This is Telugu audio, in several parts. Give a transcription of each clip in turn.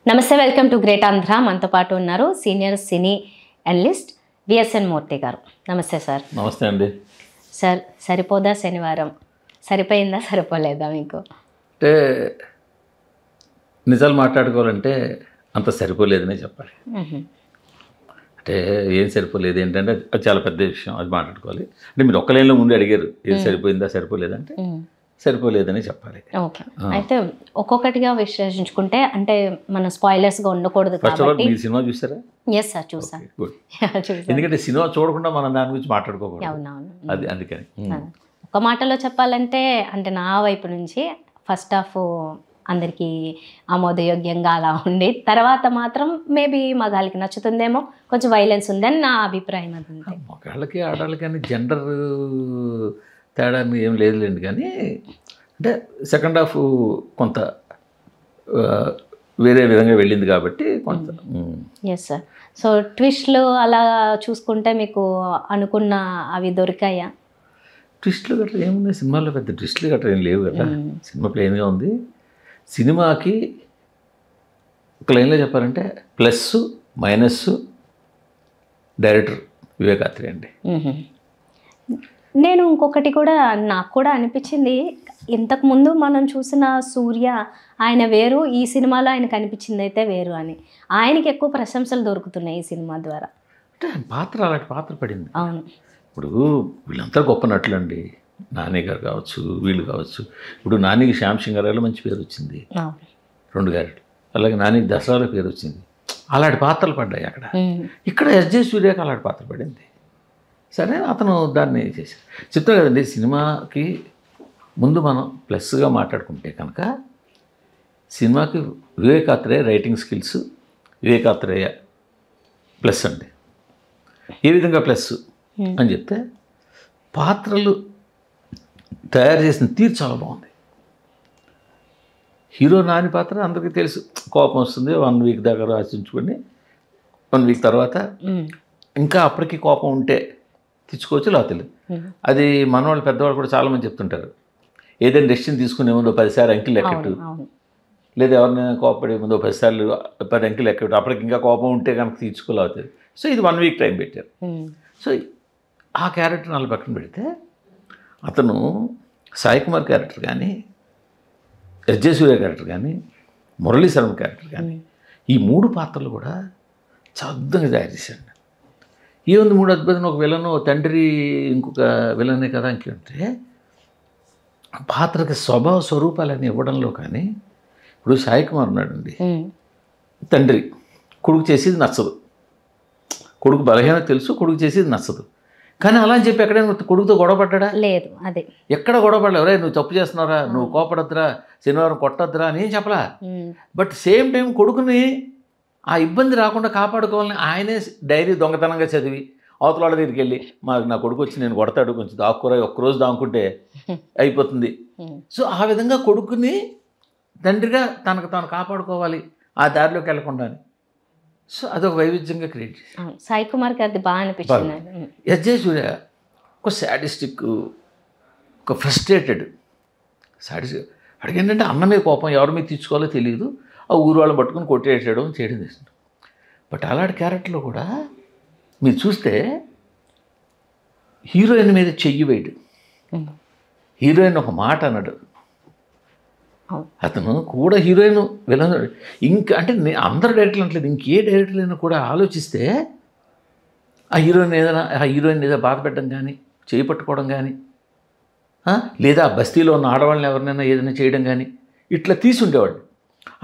నమస్తే, వెల్కమ్ టు గ్రేట్ ఆంధ్ర. మనతో పాటు ఉన్నారు సీనియర్ సినీ అనలిస్ట్ విఎస్ఎన్ మూర్తి గారు. నమస్తే సార్. నమస్తే అండి. సార్, సరిపోదా శనివారం? సరిపోయిందా, సరిపోలేదా మీకు? అంటే నిజాలు మాట్లాడుకోవాలంటే అంత సరిపోలేదనే చెప్పాలి. అంటే ఏం సరిపోలేదు ఏంటంటే అది చాలా పెద్ద విషయం, అది మాట్లాడుకోవాలి. అంటే మీరు ఒక్క లైన్లో ముందు అడిగారు ఏది సరిపోయిందా సరిపోలేదంటే సరిపోలేదని చెప్పాలి. ఓకే, అయితే ఒక్కొక్కటిగా విశ్లేషించుకుంటే అంటే మనం స్పాయిలర్స్గా ఉండకూడదు ఫస్ట్ ఆఫ్ ఆల్ కాబట్టి. మీరు సినిమా చూసారా? ఎస్ సార్, చూసాను. గుడ్. చూసాను. ఎందుకంటే సినిమా చూడకుండా మనం దాని గురించి మాట్లాడుకోకూడదు. అవునవును. అది అందుకని ఒక మాటలో చెప్పాలంటే అంటే నా వైపు నుంచి ఫస్ట్ హాఫ్ అందరికీ ఆమోదయోగ్యంగా అలా ఉండి, తర్వాత మాత్రం మేబీ మగాళ్ళకి నచ్చుతుందేమో, కొంచెం వైలెన్స్ ఉందని నా అభిప్రాయం. అది మగాళ్ళకి ఆడాళ్ళకి కానీ జెండర్ తేడా ఏం లేదులేండి. కానీ అంటే సెకండ్ హాఫ్ కొంత వేరే విధంగా వెళ్ళింది కాబట్టి కొంత. Yes sir. సో ట్విస్ట్లు అలా చూసుకుంటే మీకు అనుకున్న అవి దొరికాయా? ట్విస్ట్లు గట్రా ఏమున్నాయి సినిమాలో? పెద్ద ట్విస్ట్లు గట్రా ఏం లేవు కదా. సినిమా ప్లెయిన్గా ఉంది. సినిమాకి ఒక లైన్లో చెప్పాలంటే ప్లస్ మైనస్ డైరెక్టర్ వివేకాత్రి అండి. నేను ఇంకొకటి కూడా నాకు కూడా అనిపించింది, ఇంతకుముందు మనం చూసిన సూర్య ఆయన వేరు, ఈ సినిమాలో ఆయన కనిపించింది అయితే వేరు అని. ఆయనకి ఎక్కువ ప్రశంసలు దొరుకుతున్నాయి ఈ సినిమా ద్వారా. అంటే పాత్ర అలాంటి పాత్ర పడింది. అవును. ఇప్పుడు వీళ్ళంతా గొప్ప నటులు అండి. నాని గారు కావచ్చు, వీళ్ళు కావచ్చు. ఇప్పుడు నానికి శ్యామ్ సింగరాలో మంచి పేరు వచ్చింది, 2 క్యారెక్టర్లు. అలాగే నానికి దసరాలో పేరు వచ్చింది. అలాంటి పాత్రలు పడ్డాయి అక్కడ. ఇక్కడ ఎస్జే సూర్యకి అలాంటి పాత్ర పడింది. సరే, అతను దాన్ని చేశారు. చెప్తాను కదండి, సినిమాకి ముందు మనం ప్లస్గా మాట్లాడుకుంటే కనుక సినిమాకి Vivekatreya writing skills, Vivekatreya plus అండి. ఏ విధంగా ప్లస్ అని చెప్తే, పాత్రలు తయారు చేసిన తీరు చాలా బాగుంది. హీరో నాని పాత్ర అందరికీ తెలుసు, కోపం వస్తుంది, 1 వీక్ దాకా రాసించుకొని 1 వీక్ తర్వాత ఇంకా అప్పటికి కోపం ఉంటే తెచ్చుకోవచ్చు, లేదా తెలియదు. అది మనవాళ్ళు పెద్దవాళ్ళు కూడా చాలామంది చెప్తుంటారు, ఏదైనా డెసిషన్ తీసుకునే ముందు 10 సార్లు అంకిల్ ఎక్కట్టు, లేదా ఎవరిని కోపపడే ముందు 10 సార్లు 10 అంకిల్ ఎక్కట్టు, అప్పటికి ఇంకా కోపం ఉంటే కనుక తీర్చుకోలేవుతుంది. సో ఇది 1 వీక్ టైం పెట్టారు. సో ఆ క్యారెక్టర్ని అలా పక్కన పెడితే, అతను సాయి కుమార్ క్యారెక్టర్ కానీ, ఎస్జే సూర్య క్యారెక్టర్ కానీ, మురళీ శర్మ క్యారెక్టర్ కానీ, ఈ 3 పాత్రలు కూడా చాలా అద్భుతంగా తయారు చేశాడు. ఏముంది 3 అద్భుతం, ఒక విలను, తండ్రి, ఇంకొక విలనే కదా ఇంకేంటే, పాత్రకి స్వభావ స్వరూపాలని ఇవ్వడంలో కానీ. ఇప్పుడు సాయి కుమార్ ఉన్నాడండి, తండ్రి, కొడుకు చేసేది నచ్చదు, కొడుకు బలహీనత తెలుసు, కొడుకు చేసేది నచ్చదు. కానీ అలా అని చెప్పి ఎక్కడైనా కొడుకుతో గొడవపడ్డా? లేదు. అదే ఎక్కడ గొడవపడలే. ఎవరే నువ్వు తప్పు చేస్తున్నారా, నువ్వు కోపడద్దురా, శనివారం కొట్టద్దురా అని ఏం చెప్పలా. బట్ సేమ్ టైం కొడుకుని ఆ ఇబ్బంది రాకుండా కాపాడుకోవాలని ఆయనే డైరీ దొంగతనంగా చదివి అవతల వాళ్ళ దగ్గరికి వెళ్ళి, నా కొడుకు వచ్చి నేను కొడతాడు, కొంచెం దాక్కురా, ఒక్కరోజు దాక్కుంటే అయిపోతుంది. సో ఆ విధంగా కొడుకుని తండ్రిగా తనకు తాను కాపాడుకోవాలి, ఆ దారిలోకి వెళ్ళకుండా. సో అదొక వైవిధ్యంగా క్రియేట్ చేశారు. సాయి కుమార్ గారిది బాగా అనిపించింది. ఎస్జే సూర్య ఒక సాడిస్టిక్, ఒక ఫ్రస్ట్రేటెడ్ సాడిస్టిక్. అడిగేంటంటే అన్న మీద కోపం ఎవరి మీద తీర్చుకోవాలో తెలియదు, ఆ ఊరు వాళ్ళని పట్టుకుని కొట్టేసేయడం చేయడం చేస్తుంది. బట్ అలాంటి క్యారెక్టర్లో కూడా మీరు చూస్తే హీరోయిన్ మీద చెయ్యి వేయడు, హీరోయిన్ ఒక మాట అన్నాడు, అతను కూడా హీరోయిన్ విలన్. ఇంకా అంటే అందరు డైరెక్టర్లు అంటలేదు, ఇంకే డైరెక్టర్లైనా కూడా ఆలోచిస్తే ఆ హీరోయిన్ ఏదో బాధ పెట్టడం కానీ, చేయి పట్టుకోవడం కానీ, లేదా బస్తీలో ఉన్న ఆడవాళ్ళని ఎవరినైనా ఏదైనా చేయడం కానీ ఇట్లా తీసుండేవాడు.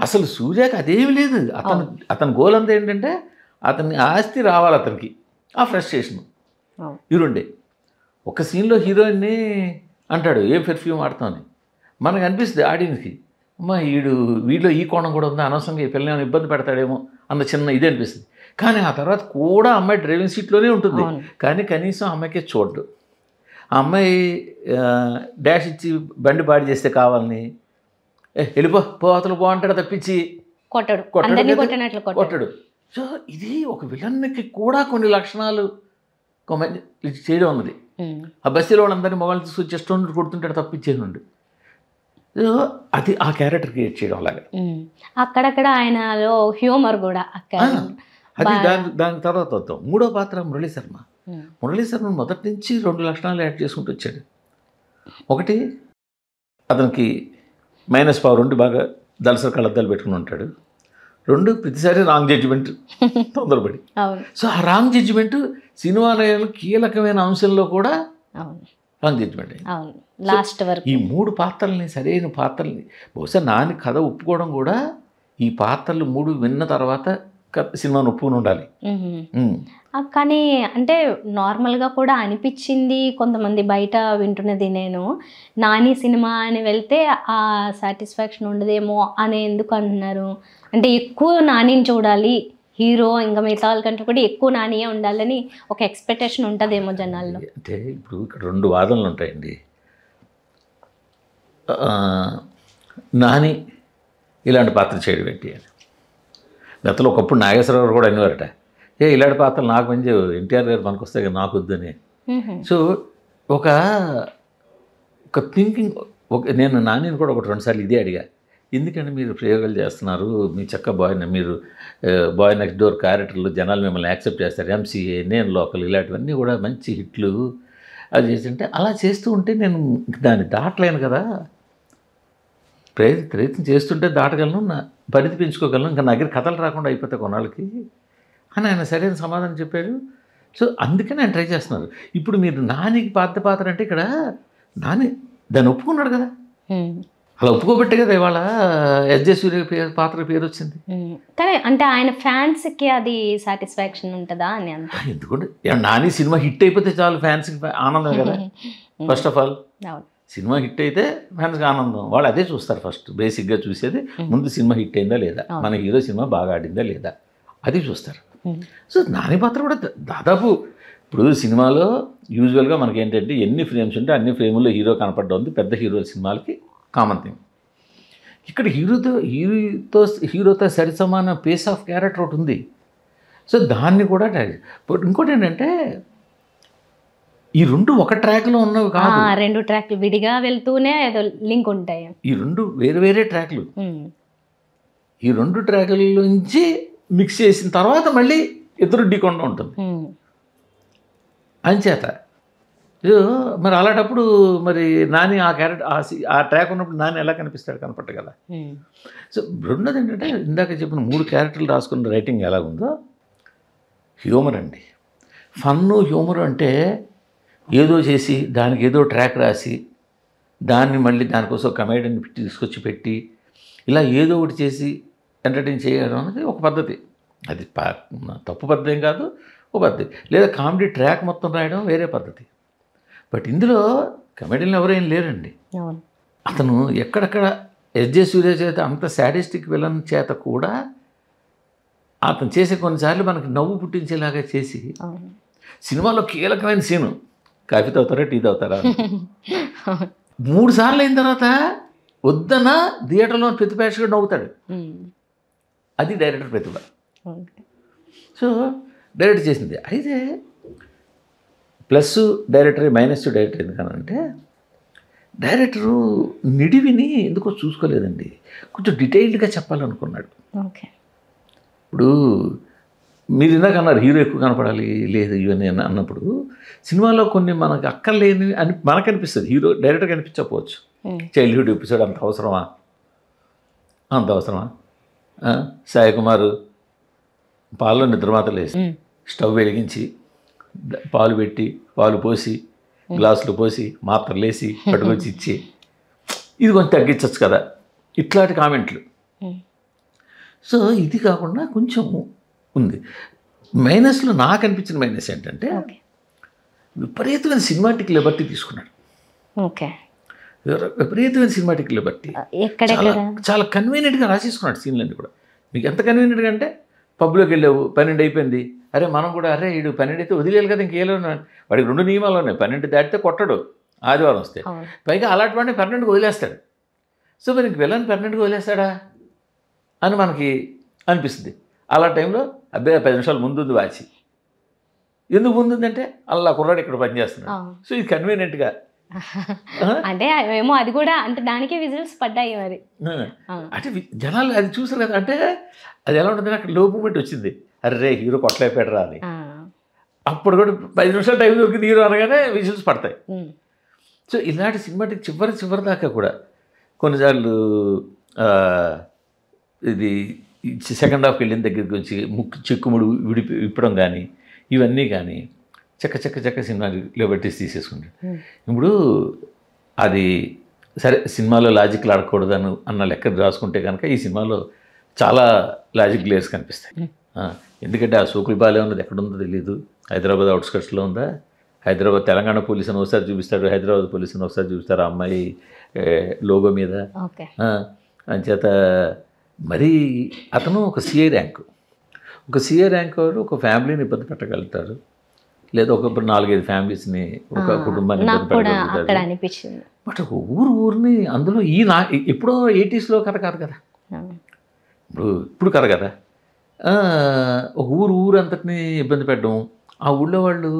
అసలు సూర్యకి అదేమి లేదు. అతని గోల్ అంతా ఏంటంటే అతని ఆస్తి రావాలి అతనికి, ఆ ఫ్రస్ట్రేషన్ హీరోండే. ఒక సీన్లో హీరోయిన్ని అంటాడు, ఏం పెర్ఫ్యూమ్ వాడతామని. మనకు అనిపిస్తుంది ఆడియన్స్కి, అమ్మ వీడిలో ఈ కోణం కూడా ఉందా, అనవసరంగా ఈ పిల్లని ఇబ్బంది పెడతాడేమో అన్న చిన్న ఇదే అనిపిస్తుంది. కానీ ఆ తర్వాత కూడా అమ్మాయి డ్రైవింగ్ సీట్లోనే ఉంటుంది, కానీ కనీసం అమ్మాయికే చూడ్డు. ఆ అమ్మాయి డాష్ ఇచ్చి బండి బాడీ చేస్తే కావాలని వెళ్ళిపో అవతల బాగుంటాడు తప్పించి కొట్టడు. సో ఇది ఒక విలన్కి కూడా కొన్ని లక్షణాలు చేయడం ఉన్నది. ఆ బస్సులో వాళ్ళందరినీ మొబైల్ తీసుకొచ్చి చెస్ట్ కొడుతుంటాడు తప్పించేది. సో అది ఆ క్యారెక్టర్ క్రియేట్ చేయడం అలాగా. అక్కడక్కడ ఆయనలో హ్యూమర్ కూడా అక్కడ అది దాని తర్వాత వద్దాం. మూడో పాత్ర మురళీ శర్మ. మురళీ శర్మ మొదటి నుంచి 2 లక్షణాలు యాడ్ చేసుకుంటూ వచ్చాడు. ఒకటి, అతనికి -పవర్ ఉండి బాగా దళసరి కళ్ళద్దాలు పెట్టుకుని ఉంటాడు. 2, ప్రతిసారి రాంగ్ జడ్జిమెంట్ తొందరపడి. సో ఆ రాంగ్ జడ్జిమెంట్ సినిమాలో కీలకమైన అంశంలో కూడా రాంగ్ జడ్జిమెంట్ లాస్ట్ వరకు. ఈ 3 పాత్రల్ని, సరైన పాత్రల్ని, బహుశా నాని కథ ఒప్పుకోవడం కూడా ఈ పాత్రలు 3 విన్న తర్వాత సినిమాను ఒప్పుకుని ఉండాలి. కానీ అంటే నార్మల్గా కూడా అనిపించింది, కొంతమంది బయట వింటున్నది నేను, నాని సినిమా అని వెళ్తే ఆ సాటిస్ఫాక్షన్ ఉండదేమో అని ఎందుకు అంటున్నారు? అంటే ఎక్కువ నానిని చూడాలి హీరో, ఇంకా మిగతా వాళ్ళకంటే కూడా ఎక్కువ నానియే ఉండాలని ఒక ఎక్స్పెక్టేషన్ ఉంటుందేమో జనాల్లో. అంటే ఇప్పుడు ఇక్కడ 2 వాదనలు ఉంటాయండి. నాని ఇలాంటి పాత్ర చేయడం ఏంటి అని. గతంలో ఒకప్పుడు నాగేశ్వరరావు కూడా అనేవారట, ఇలాంటి పాత్రలు నాకు మంచి ఎన్టీఆర్ గారు మనకు వస్తాయి కదా, నాకు వద్దని. సో ఒక థింకింగ్, నేను నానిని కూడా 1-2 సార్లు ఇదే అడిగా, ఎందుకంటే మీరు ప్రయోగాలు చేస్తున్నారు, మీ మీరు బాయ్ నెక్స్ట్ డోర్ క్యారెక్టర్లు జనాలు మిమ్మల్ని యాక్సెప్ట్ చేస్తారు, ఎంసీఏ, నేను లోకల్, ఇలాంటివన్నీ కూడా మంచి హిట్లు అది చేస్తుంటే, అలా చేస్తూ ఉంటే నేను దాన్ని దాటలేను కదా, ప్రయత్నం చేస్తుంటే దాటగలను, పరిధి పెంచుకోగలను, ఇంకా నా దగ్గర కథలు రాకుండా అయిపోతాయి కొన్నాళ్ళకి అని ఆయన సరైన సమాధానం చెప్పాడు. సో అందుకని ఆయన ట్రై చేస్తున్నారు. ఇప్పుడు మీరు నానికి పాత్ర అంటే ఇక్కడ నాని దాన్ని ఒప్పుకున్నాడు కదా, అలా ఒప్పుకోబట్టే కదా ఇవాళ ఎస్జే సూర్య పాత్ర పేరు వచ్చింది. కానీ అంటే ఆయన ఫ్యాన్స్కి అది సాటిస్ఫాక్షన్ ఉంటుందా అని అంత. ఎందుకంటే నాని సినిమా హిట్ అయిపోతే చాలు, ఫ్యాన్స్కి ఆనందం కదా. First of all cinema hit అయితే ఫ్యాన్స్కి ఆనందం, వాళ్ళు అదే చూస్తారు ఫస్ట్. బేసిక్గా చూసేది ముందు సినిమా హిట్ అయిందా లేదా, మన హీరో సినిమా బాగా ఆడిందా లేదా, అది చూస్తారు. సో నాని పాత్ర కూడా దాదాపు ఇప్పుడు సినిమాలో యూజువల్గా మనకి ఏంటంటే ఎన్ని ఫ్రేమ్స్ ఉంటే అన్ని ఫ్రేముల్లో హీరో కనపడడం ఉంది పెద్ద హీరో సినిమాలకి కామన్ థింగ్. ఇక్కడ హీరోతో సరిసమాన పేస్ ఆఫ్ క్యారెక్టర్ ఒకటి ఉంది. సో దాన్ని కూడా ఇంకోటి ఏంటంటే ఈ 2 ఒక ట్రాక్లో ఉన్నవి కాదు, 2 ట్రాక్లు విడిగా వెళ్తూనే ఏదో లింక్ ఉంటాయి. ఈ 2 వేరే ట్రాక్లు. ఈ 2 ట్రాకుల నుంచి మిక్స్ చేసిన తర్వాత మళ్ళీ ఇద్దరు ఢీకొండ ఉంటుంది అంచేత. మరి అలాంటప్పుడు మరి నాని ఆ క్యారెక్టర్ ఆ ట్రాక్ ఉన్నప్పుడు నాని ఎలా కనిపిస్తాడు, కనపట్ట కదా. సో రెండోది ఏంటంటే ఇందాక చెప్పిన 3 క్యారెక్టర్లు రాసుకున్న రైటింగ్ ఎలాగుందో, హ్యూమర్ అండి. ఫన్ను హ్యూమర్ అంటే ఏదో చేసి దానికి ఏదో ట్రాక్ రాసి దాన్ని మళ్ళీ దానికోసం కమెడీని తీసుకొచ్చి పెట్టి ఇలా ఏదో ఒకటి చేసి ఎంటర్టైన్ చేయడం అనేది ఒక పద్ధతి. అది తప్పు పద్ధతి ఏం కాదు, ఒక పద్ధతి. లేదా కామెడీ ట్రాక్ మొత్తం రాయడం వేరే పద్ధతి. బట్ ఇందులో కమెడీలు ఎవరేం లేరండి. అతను ఎక్కడెక్కడ ఎస్జే సూర్య చేత అంత సాడిస్టిక్ విలన్ చేత కూడా అతను చేసే కొన్నిసార్లు మనకి నవ్వు పుట్టించేలాగా చేసి సినిమాలో కీలకమైన సీను, కాఫీ తాగుతారా టీ తాగుతారా 3 సార్లు అయిన తర్వాత వద్దన థియేటర్లో ప్రతి ప్రేక్షకుడు నవ్వుతాడు. అది డైరెక్టర్ ప్రతిభ. సో డైరెక్టర్ చేసింది. అయితే ప్లస్ డైరెక్టర్ మైనస్ డైరెక్టర్ ఎందుకనంటే డైరెక్టరు నిడివిని ఎందుకో చూసుకోలేదండి, కొంచెం డీటెయిల్డ్గా చెప్పాలనుకున్నాడు. ఇప్పుడు మీరు ఇందాక అన్నారు హీరో ఎక్కువ కనపడాలి లేదు ఇవన్నీ అన్నప్పుడు సినిమాలో కొన్ని మనకు అక్కర్లేని అని మనకు అనిపిస్తుంది, హీరో డైరెక్టర్ కనిపించకపోవచ్చు. చైల్డ్హుడ్ ఎపిసోడ్ అంత అవసరమా, సాయి కుమార్ పాలలో నిద్రమాతలు వేసి స్టవ్ వెలిగించి పాలు పెట్టి పాలు పోసి గ్లాసులు పోసి మాత్రలు వేసి పట్టుకొచ్చి ఇచ్చి ఇది కొంచెం తగ్గించవచ్చు కదా, ఇట్లాంటి కామెంట్లు. సో ఇది కాకుండా కొంచెం ఉంది. మైనస్లో నాకు అనిపించిన మైనస్ ఏంటంటే విపరీతమైన సినిమాటిక్ లిబర్టీ తీసుకున్నాడు. విపరీతమైన సినిమాటిక్ లిబర్టీ, చాలా కన్వీనియంట్గా రాసేసుకున్నాడు సీన్లన్నీ కూడా. మీకు ఎంత కన్వీనియంట్గా అంటే పబ్లోకి వెళ్ళావు 12 అయిపోయింది, అరే మనం కూడా అరే వీడు 12 అయితే వదిలేయాలి కదా, ఇంకేలో వాడికి 2 నియమాలు ఉన్నాయి, 12 దాటితే కొట్టడు ఆదివారం వస్తే, పైగా అలాంటి వాడిని 12కి వదిలేస్తాడు. సో మరి ఇంక వెళ్ళని 12కి వదిలేస్తాడా అని మనకి అనిపిస్తుంది. అలా టైంలో అబ్బాయి 10 నిమిషాలు ముందుంది వాచి, ఎందుకు ముందుందంటే అలా కుర్రాడు ఇక్కడ పనిచేస్తున్నాడు. సో ఇది కన్వీనియంట్గా అంటే ఏమో అది కూడా అంటే దానికే విజిల్స్ పడ్డాయి మరి. అంటే జనాలు అది చూసారు కదా, అంటే అది ఎలా ఉంటుంది, అక్కడ లో మూమెంట్ వచ్చింది, అరే హీరో కొట్టలేపాడు రా అని. అప్పుడు కూడా 5 నిమిషాలు టైం దొరికింది హీరో అనగానే విజిల్స్ పడతాయి. సో ఇలాంటి సినిమాటిక్ చివరి దాకా కూడా కొన్నిసార్లు ఇది సెకండ్ హాఫ్కి వెళ్ళిన దగ్గరికి వచ్చి ముక్కు చిక్కుముడు విప్పడం కానీ ఇవన్నీ కానీ చక్క సినిమాలో పెట్టేసి తీసేసుకుంటాడు. ఇప్పుడు అది సరే సినిమాలో లాజిక్లు ఆడకూడదని అన్న లెక్క రాసుకుంటే కనుక ఈ సినిమాలో చాలా లాజిక్ లేయర్స్ కనిపిస్తాయి. ఎందుకంటే ఆ సోకులపాలెం ఉన్నది ఎక్కడుందో తెలియదు, హైదరాబాద్ అవుట్స్కట్స్లో ఉందా, హైదరాబాద్ తెలంగాణ పోలీసుని ఒకసారి చూపిస్తాడు, హైదరాబాద్ పోలీసుని ఒకసారి చూపిస్తారు ఆ అమ్మాయి లోగో మీద. అంచేత మరి అతను ఒక సిఐ ర్యాంక్ వాడు ఒక ఫ్యామిలీని ఇబ్బంది పెట్టగలుగుతారు, లేదా ఒక 4-5 ఫ్యామిలీస్ని ఒక కుటుంబాన్ని ఇబ్బంది పెట్టగలుగుతారు. బట్ ఒక ఊరిని అందులో ఎప్పుడో 80s కథ కాదు కదా, ఇప్పుడు కథ కదా, ఒక ఊరు అంతటిని ఇబ్బంది పెట్టడం, ఆ ఊళ్ళో వాళ్ళు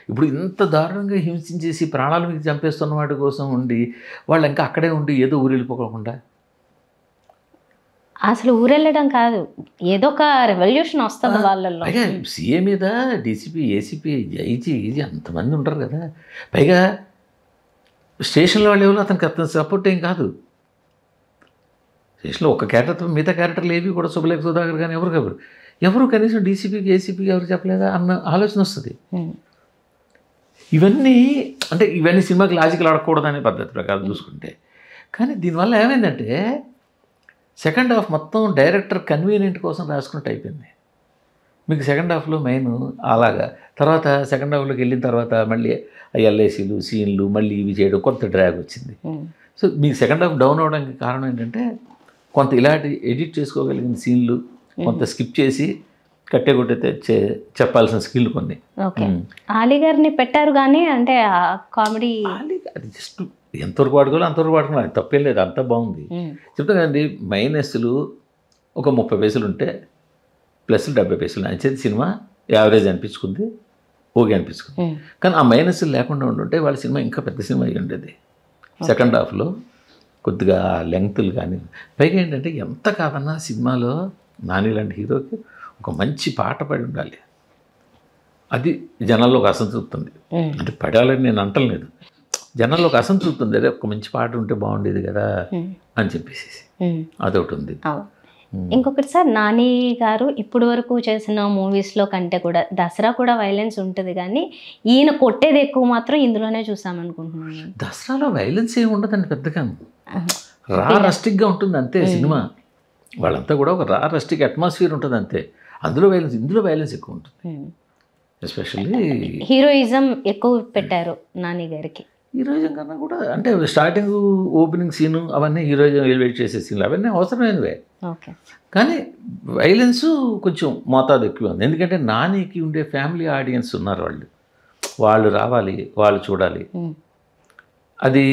ఇప్పుడు ఇంత దారుణంగా హింసించేసి ప్రాణాల మీద చంపేస్తున్న వాడి కోసం ఉండి వాళ్ళు ఇంకా అక్కడే ఉండి ఏదో ఊరు వెళ్ళిపోకుండా, అసలు ఊరెళ్ళడం కాదు, ఏదో ఒక రెవల్యూషన్ వస్తుంది వాళ్ళల్లో. పైగా సీఏ మీద డీసీపీ, ఏసీపీ, ఐజీ అంతమంది ఉంటారు కదా, పైగా స్టేషన్లో వాళ్ళు ఎవరు అతనికి సపోర్ట్ ఏం కాదు. స్టేషన్లో ఒక క్యారెక్టర్ మిగతా క్యారెక్టర్లు ఏవి కూడా శుభలేఖ సుధాకర్ కానీ ఎవరు కనీసం డీసీపీకి ఏసీపీకి ఎవరు చెప్పలేదా అన్న ఆలోచన వస్తుంది. ఇవన్నీ సినిమాకి లాజికల్ ఆడకూడదనే పద్ధతి ప్రకారం చూసుకుంటే. కానీ దీనివల్ల ఏమైందంటే సెకండ్ హాఫ్ మొత్తం డైరెక్టర్ కన్వీనియంట్ కోసం రాసుకున్నట్టు అయిపోయింది. మీకు సెకండ్ హాఫ్లో మెయిన్ అలాగా, తర్వాత సెకండ్ హాఫ్లోకి వెళ్ళిన తర్వాత మళ్ళీ ఎల్ఐసీలు సీన్లు మళ్ళీ ఇవి చేయడం కొంత డ్రాగ్ వచ్చింది. సో మీకు సెకండ్ హాఫ్ డౌన్ అవడానికి కారణం ఏంటంటే కొంత ఇలాంటి ఎడిట్ చేసుకోగలిగిన సీన్లు కొంత స్కిప్ చేసి కట్టెగొట్టే చెప్పాల్సిన స్కిల్ కొన్ని. ఆలీ గారిని పెట్టారు కానీ అంటే కామెడీ అది జస్ట్ ఎంతవరకు వాడుకోవాలో అంతవరకు వాడుకున్నాను, తప్పేం లేదు, అంతా బాగుంది. చెప్తాను కదండి, మైనస్లు ఒక 30 పైసలు ఉంటే ప్లస్లు 70 పైసలు అంచేది సినిమా యావరేజ్ అనిపించుకుంది, ఓకే అనిపించుకుంది. కానీ ఆ మైనస్లు లేకుండా ఉండుంటే వాళ్ళ సినిమా ఇంకా పెద్ద సినిమా అయ్యి ఉండేది. సెకండ్ హాఫ్లో కొద్దిగా లెంగ్త్లు కానీ, పైగా ఏంటంటే ఎంత కాదన్నా సినిమాలో నాని లాంటి హీరోకి ఒక మంచి పాట పడి ఉండాలి. అది జనాల్లో ఒక అసంతృప్తి ఉంది, అంటే పడాలని నేను అంటలేదు, జనాల్లో ఒక అసంతృప్తి ఉంది, అదే ఒక మంచి పాట ఉంటే బాగుండేది కదా అని చెప్పేసి అదొకటి ఉంది. ఇంకొకటి సార్, నాని గారు ఇప్పటి వరకు చేసిన మూవీస్లో కంటే కూడా దసరా కూడా వైలెన్స్ ఉంటుంది కానీ ఈయన కొట్టేది ఎక్కువ మాత్రం ఇందులోనే చూసామనుకుంటున్నాను. దసరాలో వైలెన్స్ ఏమి ఉండదండి పెద్దగా, రస్టిక్గా ఉంటుంది అంతే సినిమా. వాళ్ళంతా కూడా ఒక రస్టిక్ అట్మాస్ఫియర్ ఉంటుంది అంతే, అందులో వైలెన్స్, ఇందులో వైలెన్స్ ఎక్కువ ఉంటుంది. ఎస్పెషల్లీ హీరోయిజం ఎక్కువ పెట్టారు నాని గారికి. హీరోయిజం కన్నా కూడా అంటే స్టార్టింగ్ ఓపెనింగ్ సీను అవన్నీ హీరోయిజం ఎలివేట్ చేసే సీన్లు అవన్నీ అవసరమైనవే, కానీ వైలెన్స్ కొంచెం మోతాదు ఎక్కువ ఉంది. ఎందుకంటే నానికి ఉండే ఫ్యామిలీ ఆడియన్స్ ఉన్నారు, వాళ్ళు రావాలి, వాళ్ళు చూడాలి. అది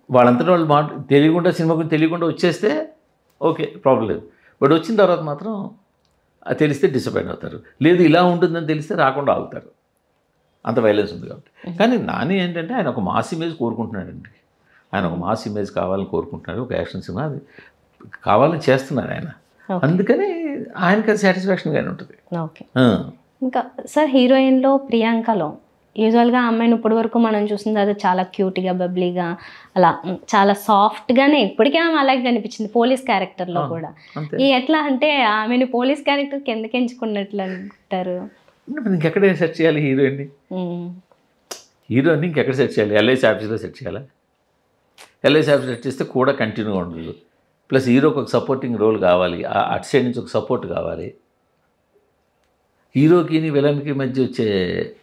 వాళ్ళంతటా వాళ్ళు తెలియకుండా సినిమా గురించి తెలియకుండా వచ్చేస్తే ఓకే ప్రాబ్లం లేదు, బట్ వచ్చిన తర్వాత మాత్రం అది తెలిస్తే డిసప్పాయింట్ అవుతారు, లేదు ఇలా ఉంటుందని తెలిస్తే రాకుండా ఆగుతారు, అంత వైలెన్స్ ఉంది కాబట్టి. కానీ నాని ఏంటంటే ఆయన ఒక మాస్ ఇమేజ్ కోరుకుంటున్నాడండి, ఆయన ఒక మాస్ ఇమేజ్ కావాలని కోరుకుంటున్నాడు, ఒక యాక్షన్ సినిమా అది కావాలని చేస్తున్నారు ఆయన, అందుకని ఆయనకి అది సాటిస్ఫాక్షన్గానే ఉంటుంది. ఓకే. ఇంకా సార్ హీరోయిన్లో ప్రియాంకలో యూజువల్గా అమ్మాయిని ఇప్పటి వరకు మనం చూసింది అది చాలా క్యూట్గా బబ్లీగా అలా చాలా సాఫ్ట్గానే ఇప్పటికే ఆమె అలాగే కనిపించింది పోలీస్ క్యారెక్టర్లో కూడా. ఎట్లా అంటే ఆమెను పోలీస్ క్యారెక్టర్కి ఎందుకు ఎంచుకున్నట్లు అంటారు? ఇంకెక్కడ సెర్చ్ చేయాలి హీరోయిన్ని ఇంకెక్కడ సెర్చ్ చేయాలి? ఎల్ఐసి ఆఫీస్లో సెర్చ్ చేయాలా? ఎల్ఐసి ఆఫీస్ సెర్చ్ చేస్తే కూడా కంటిన్యూగా ఉండదు, ప్లస్ హీరోకి ఒక సపోర్టింగ్ రోల్ కావాలి, అటు సైడ్ నుంచి ఒక సపోర్ట్ కావాలి. హీరోకి విలన్కి మధ్య వచ్చే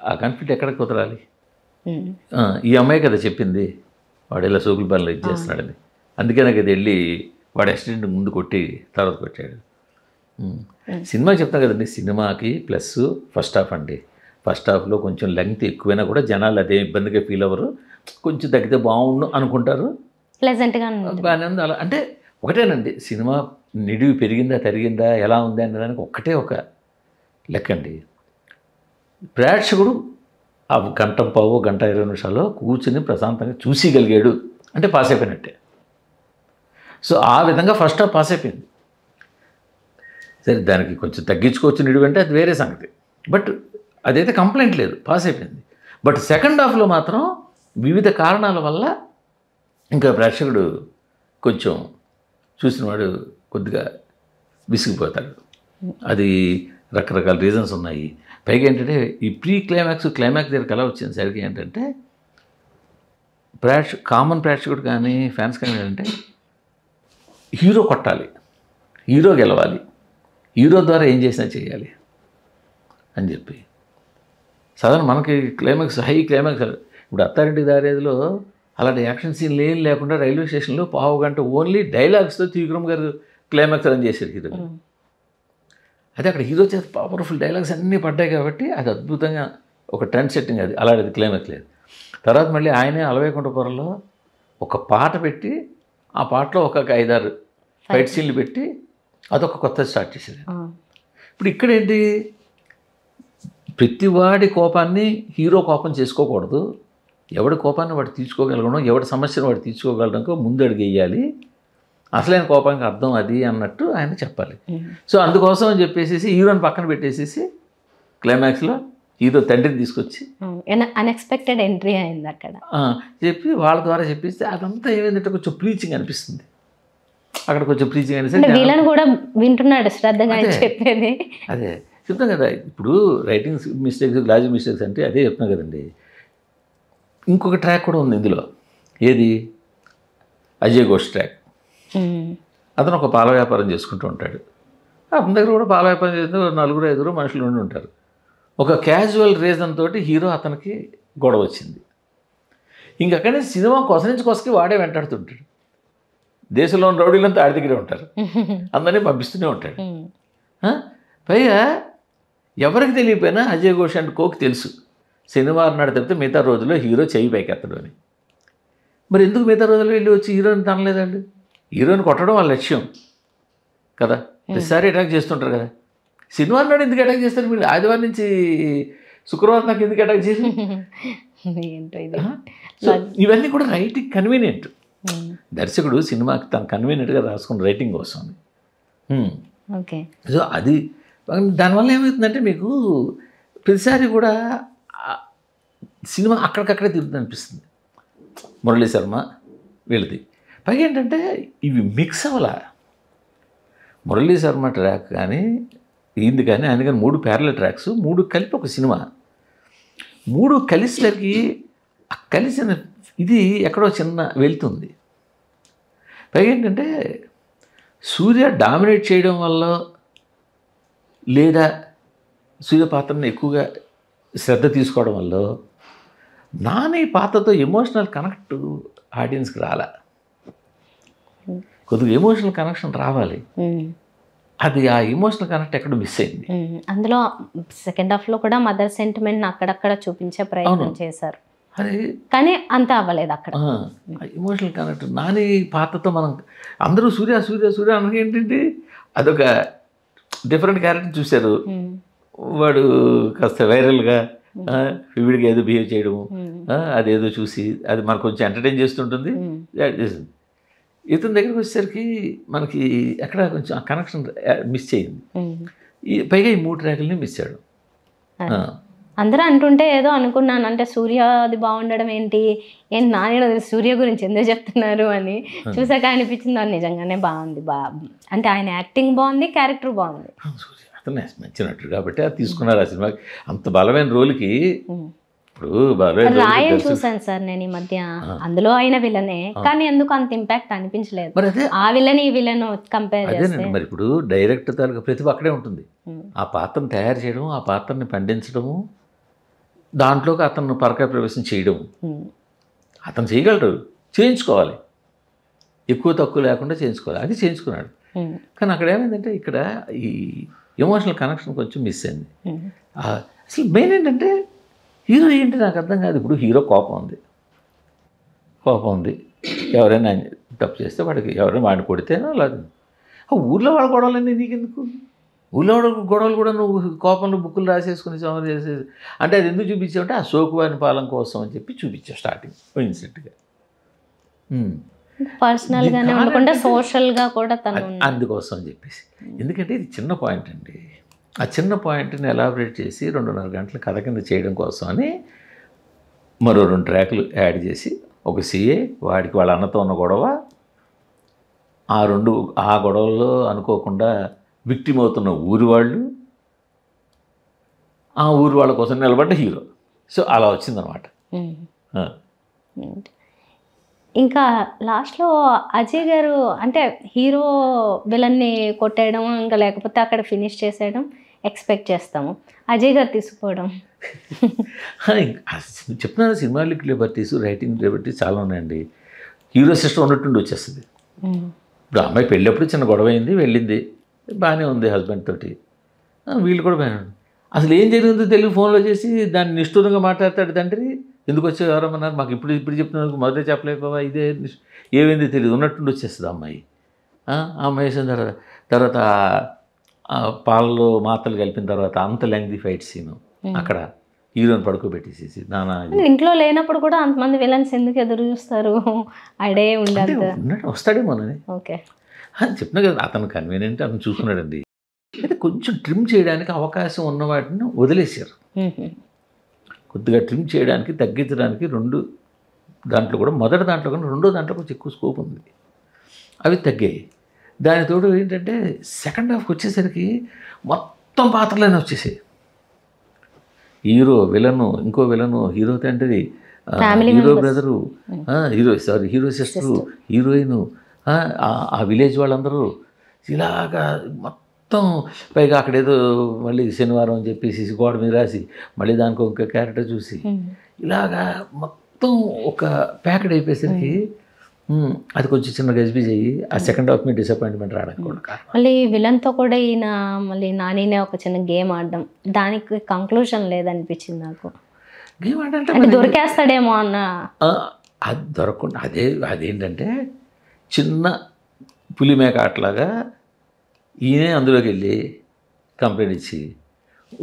ఆ కాన్ఫ్లిక్ట్ ఎక్కడికి కుదరాలి? ఈ అమ్మాయి కదా చెప్పింది వాడు ఇలా సోకుల పనులు ఇది చేస్తున్నాడని, అందుకే నాకు అది వెళ్ళి వాడు యాక్సిడెంట్ ముందు కొట్టి తర్వాత కొట్టాడు. సినిమా చెప్తాను కదండి, సినిమాకి ప్లస్ ఫస్ట్ హాఫ్ అండి, ఫస్ట్ హాఫ్లో కొంచెం లెంగ్త్ ఎక్కువైనా కూడా జనాలు అదే ఇబ్బందిగా ఫీల్ అవ్వరు, కొంచెం తగ్గితే బాగుండు అనుకుంటారు, ప్లెజెంట్గా బాగానే ఉంది. అలా అంటే ఒకటేనండి, సినిమా నిడివి పెరిగిందా తరిగిందా ఎలా ఉంది అనేదానికి ఒక్కటే ఒక లెక్కండి, ప్రేక్షకుడు ఆ గంట పావు గంట 20 నిమిషాల్లో కూర్చుని ప్రశాంతంగా చూసిగలిగాడు అంటే పాస్ అయిపోయినట్టే. సో ఆ విధంగా ఫస్ట్ హాఫ్ పాస్ అయిపోయింది. సరే దానికి కొంచెం తగ్గించుకోవచ్చు నిడివంటే అది వేరే సంగతి. బట్ అదైతే కంప్లైంట్ లేదు, పాస్ అయిపోయింది. బట్ సెకండ్ హాఫ్లో మాత్రం వివిధ కారణాల వల్ల ఇంకా ప్రేక్షకుడు కొంచెం చూసినవాడు కొద్దిగా విసిగిపోతాడు. అది రకరకాల రీజన్స్ ఉన్నాయి. పైగా ఏంటంటే ఈ క్లైమాక్స్ దగ్గరికి ఎలా వచ్చింది సరికి ఏంటంటే కామన్ ప్రేక్షకుడు కానీ ఫ్యాన్స్ కానీ ఏంటంటే హీరో కొట్టాలి, హీరో గెలవాలి, హీరో ద్వారా ఏం చేసినా చేయాలి అని చెప్పి సాధారణ మనకి హై క్లైమాక్స్ ఇప్పుడు అత్తారింటి దారేదిలో అలాంటి యాక్షన్ సీన్లు ఏం లేకుండా రైల్వే స్టేషన్లో పావు గంట ఓన్లీ డైలాగ్స్తో త్రివిక్రమ్ గారు క్లైమాక్స్ రన్ చేశారు హీరో. అదే అక్కడ హీరో చేత పవర్ఫుల్ డైలాగ్స్ అన్నీ పడ్డాయి కాబట్టి అది అద్భుతంగా ఒక ట్రెండ్ సెట్టింగ్. అది అలాంటిది క్లైమాక్స్ లేదు. తర్వాత మళ్ళీ ఆయనే అలవేకుంఠపురంలో ఒక పాట పెట్టి ఆ పాటలో ఒక 5-6 ఫైట్ సీన్లు పెట్టి అదొక కొత్త స్టార్ట్ చేశారు. ఇప్పుడు ఇక్కడేంటి ప్రతివాడి కోపాన్ని హీరో కోపం చేసుకోకూడదు, ఎవడి కోపాన్ని వాడు తీర్చుకోగలగడం, ఎవడి సమస్యను వాడు తీర్చుకోగలడానికి ముందు అడుగు వేయాలి, అసలైన కోపానికి అర్థం అది అన్నట్టు ఆయన చెప్పాలి. సో అందుకోసం అని చెప్పేసి హీరోని పక్కన పెట్టేసేసి క్లైమాక్స్లో హీరో తండ్రిని తీసుకొచ్చి అన్ఎక్స్పెక్టెడ్ ఎంట్రీ అయింది అక్కడ చెప్పి వాళ్ళ ద్వారా చెప్పిస్తే అదంతా ఏమైందంటే కొంచెం ప్రీచింగ్ అనిపిస్తుంది. అక్కడ కొంచెం ప్రీచింగ్ అనిపిస్తుంది. వీళ్ళని కూడా వింటున్నాడు శ్రద్ధగా చెప్పేది. అదే చెప్తాం కదా, ఇప్పుడు రైటింగ్ మిస్టేక్స్ లాజిక్ మిస్టేక్స్ అంటే అదే చెప్తున్నాం కదండి. ఇంకొక ట్రాక్ కూడా ఉంది ఇందులో. ఏది? అజయ్ ఘోష్ ట్రాక్. అతను ఒక పాల వ్యాపారం చేసుకుంటూ ఉంటాడు. అతని దగ్గర కూడా పాల వ్యాపారం చేస్తే 4-5 మనుషులు ఉండి ఉంటారు. ఒక క్యాజువల్ రీజన్ తోటి హీరో అతనికి గొడవ వచ్చింది. ఇంకక్కడే సినిమా కొసకి వాడే వెంటాడుతుంటాడు. దేశంలో ఉన్న రౌడీలంతా ఆడి దగ్గరే ఉంటారు, అందరినీ పంపిస్తూనే ఉంటాడు. పైగా ఎవరికి తెలియపోయినా అజయ్ ఘోష్ అండ్ కోకి తెలుసు శనివారం నాడు తప్పితే మిగతా రోజుల్లో హీరో చెయ్యి పైకెత్తడు అని. మరి ఎందుకు మిగతా రోజుల్లో వెళ్ళి వచ్చి హీరోని తనలేదండి? హీరోని కొట్టడం వాళ్ళ లక్ష్యం కదా, ప్రతిసారి అటాక్ చేస్తుంటారు కదా. శనివారం నాడు ఎందుకు అటాక్ చేస్తారు మీరు? ఆదివారం నుంచి శుక్రవారం నాకు ఎందుకు అటాక్ చేసి? ఇవన్నీ కూడా రైటింగ్ కన్వీనియంట్. దర్శకుడు సినిమాకి తను కన్వీనియంట్గా రాసుకున్న రైటింగ్ కోసం. ఓకే. సో అది దానివల్ల ఏమవుతుందంటే మీకు ప్రతిసారి కూడా సినిమా అక్కడికక్కడే తిరుగుతుంది అనిపిస్తుంది. మురళీ శర్మ వీళ్ళది. పైగా ఏంటంటే ఇవి మిక్స్ అవ్వాల. మురళీ శర్మ ట్రాక్ కానీ ఈంది కానీ ఆయన కానీ 3 ప్యారలల్ ట్రాక్స్, 3 కలిపి ఒక సినిమా. 3 కలిసేసరికి కలిసిన ఇది ఎక్కడో చిన్న వెళ్తుంది. పైగా ఏంటంటే సూర్య డామినేట్ చేయడం వల్ల లేదా సూర్య పాత్రను ఎక్కువగా శ్రద్ధ తీసుకోవడం వల్ల నాని పాత్రతో ఎమోషనల్ కనెక్ట్ ఆడియన్స్కి రాలే. కొద్దిగా ఎమోషనల్ కనెక్షన్ రావాలి. అది ఆ ఎమోషనల్ కనెక్ట్ ఎక్కడ మిస్ అయింది. అందులో సెకండ్ హాఫ్లో కూడా మదర్ సెంటిమెంట్ని అక్కడక్కడ చూపించే ప్రయత్నం చేశారు, కానీ అంత అవ్వలేదు అక్కడ. ఎమోషనల్ కనెక్ట్ నాని పాత్రతో మనం అందరూ సూర్య సూర్య సూర్య అనగా ఏంటంటే అదొక డిఫరెంట్ క్యారెక్టర్ చూశారు. వాడు కాస్త వైరల్గా విడిగా ఏదో బిహేవ్ చేయడము, అదేదో చూసి అది మనకు కొంచెం ఎంటర్టైన్ చేస్తుంటుంది. ఇతని దగ్గరికి వచ్చేసరికి మనకి ఎక్కడ కొంచెం ఆ కనెక్షన్ మిస్ అయింది. పైగా ఈ 3 ట్రాకుల్ని మిస్ అయ్యాడు. అందరూ అంటుంటే ఏదో అనుకున్నాను, అంటే సూర్య అది బాగుండడం ఏంటి నాని సూర్య గురించి ఎందుకు చెప్తున్నారు అని. చూసాక అనిపించింది అది నిజంగానే బాగుంది. అంటే ఆయన యాక్టింగ్ బాగుంది, క్యారెక్టర్ బాగుంది. అతను నచ్చినట్టు కాబట్టి అది తీసుకున్నారు ఆ సినిమాకి. అంత బలమైన రోల్కి. ఇప్పుడు రాయల్ చూసాను సార్ నేను ఈ మధ్య, అందులో అయిన విలనే, కానీ ఎందుకు అంత ఇంపాక్ట్ అనిపించలేదు. ఆ విలన్ ఈ విలన్ కంపేర్ చేస్తే. మరి ఇప్పుడు డైరెక్టర్ తాలూకా ప్రతిభ అక్కడే ఉంటుంది. ఆ పాత్రను తయారు చేయడం, ఆ పాత్రని పండించడము, దాంట్లోకి అతను పరకాయ ప్రవేశం చేయడం అతను చేయగలరు. చేయించుకోవాలి, ఎక్కువ తక్కువ లేకుండా చేయించుకోవాలి. అది చేయించుకున్నాడు. కానీ అక్కడ ఏమైందంటే ఇక్కడ ఈ ఎమోషనల్ కనెక్షన్ కొంచెం మిస్ అయింది. అసలు మెయిన్ ఏంటంటే హీరో ఏంటి నాకు అర్థం కాదు. ఇప్పుడు హీరో కోపం ఉంది, ఎవరైనా తప్పు చేస్తే వాడికి ఎవరైనా వాడిని కొడితేనో లేదు. ఆ ఊర్లో వాడు గొడవలన్నీ నీకెందుకు? ఊళ్ళో గొడవలు కూడా నువ్వు కోపంలో బుక్కులు రాసేసుకుని సమర్ చేసేసి అంటే అది ఎందుకు చూపించావంటే ఆ సోకువాని పాలన కోసం అని చెప్పి చూపించావు స్టార్టింగ్ ఇన్సిడెంట్గా. పర్సనల్గానే ఉండకుండా సోషల్గా కూడా తను అందుకోసం అని చెప్పేసి. ఎందుకంటే ఇది చిన్న పాయింట్ అండి. ఆ చిన్న పాయింట్ని ఎలాబరేట్ చేసి 2.5 గంటల కథ కింద చేయడం కోసం అని మరో 2 ట్రాక్లు యాడ్ చేసి ఒక సీఏ వాడికి వాళ్ళ అన్నతో ఉన్న గొడవ, ఆ గొడవలో అనుకోకుండా విక్టిమ్ అవుతున్న ఊరి వాళ్ళు, ఆ ఊరి వాళ్ళ కోసం నిలబడ్డ హీరో. సో అలా వచ్చిందనమాట. ఇంకా లాస్ట్లో అజయ్ గారు అంటే హీరో విలన్ని కొట్టేయడం ఇంకా లేకపోతే అక్కడ ఫినిష్ చేసేయడం ఎక్స్పెక్ట్ చేస్తాము. అజయ్ గారు తీసుకుపోవడం చెప్తున్నా సినిమాలకి లిబర్టీస్, రైటింగ్ లిబర్టీస్ చాలా ఉన్నాయండి. హీరో సిస్టమ్ ఉన్నట్టుండి వచ్చేస్తుంది. ఇప్పుడు అమ్మాయి పెళ్ళప్పుడు చిన్న గొడవ అయింది, వెళ్ళింది, బాగానే ఉంది హస్బెండ్ తోటి, వీళ్ళు కూడా బాగానే ఉంది. అసలు ఏం జరిగిందో తెలియదు, ఫోన్లో చేసి దాన్ని నిష్ఠూరంగా మాట్లాడతాడు తండ్రి. ఎందుకు వచ్చావు ఎవరమ్మన్నారు, మాకు ఇప్పుడు చెప్తున్నందుకు మొదటే చెప్పలేకపోవా, ఇదే ఏమైంది తెలియదు ఉన్నట్టుండి వచ్చేస్తుంది అమ్మాయి. ఆ అమ్మాయి వేసిన తర్వాత పాలలో మాత్రలు కలిపిన తర్వాత అంత లెంగ్ది ఫైట్ సీను అక్కడ హీరోని పడుకోబెట్టేసేసి నానా ఇంట్లో లేనప్పుడు కూడా అంతమంది విలన్స్ ఎందుకు ఎదురు చూస్తారు, అడే ఉండాలి వస్తాడేమోనని. ఓకే చెప్పినా కదా అతను కన్వీనియంట్ అతను చూసుకున్నాడండి. అయితే కొంచెం ట్రిమ్ చేయడానికి అవకాశం ఉన్న వాటిని వదిలేశారు. కొద్దిగా ట్రిమ్ చేయడానికి తగ్గించడానికి 2 దాంట్లో కూడా మొదటి దాంట్లో కన్నా 2వ దాంట్లో కొంచెం ఎక్కువ స్కోప్ ఉంది, అవి తగ్గాయి. దానితోడు ఏంటంటే సెకండ్ హాఫ్కి వచ్చేసరికి మొత్తం పాత్రలైనా వచ్చేసాయి. హీరో విలను, ఇంకో విలను, హీరో తండ్రి, hero brother, hero sister, heroine, ఆ విలేజ్ వాళ్ళందరూ ఇలాగా మొత్తం. పైగా అక్కడేదో మళ్ళీ శనివారం అని చెప్పేసి గోడ మీద రాసి మళ్ళీ దానికి ఒక క్యారెక్టర్ చూసి ఇలాగా మొత్తం ఒక ప్యాకెట్ అయిపోయేసరికి అది కొంచెం చిన్న గజిబిజ్ అయ్యి ఆ సెకండ్ హాఫ్ మీద డిసప్పాయింట్మెంట్ రావడానికి కూడా. మళ్ళీ విలన్తో కూడా ఈయన మళ్ళీ నానినే ఒక చిన్న గేమ్ ఆడడం, దానికి కంక్లూజన్ లేదనిపించింది నాకు. గేమ్ ఆడంటే దొరికేస్తాడేమో అన్న, అది దొరకకుండా అదేంటంటే చిన్న పులిమేక ఆటలాగా ఈయనే అందులోకి వెళ్ళి కంప్లైంట్ ఇచ్చి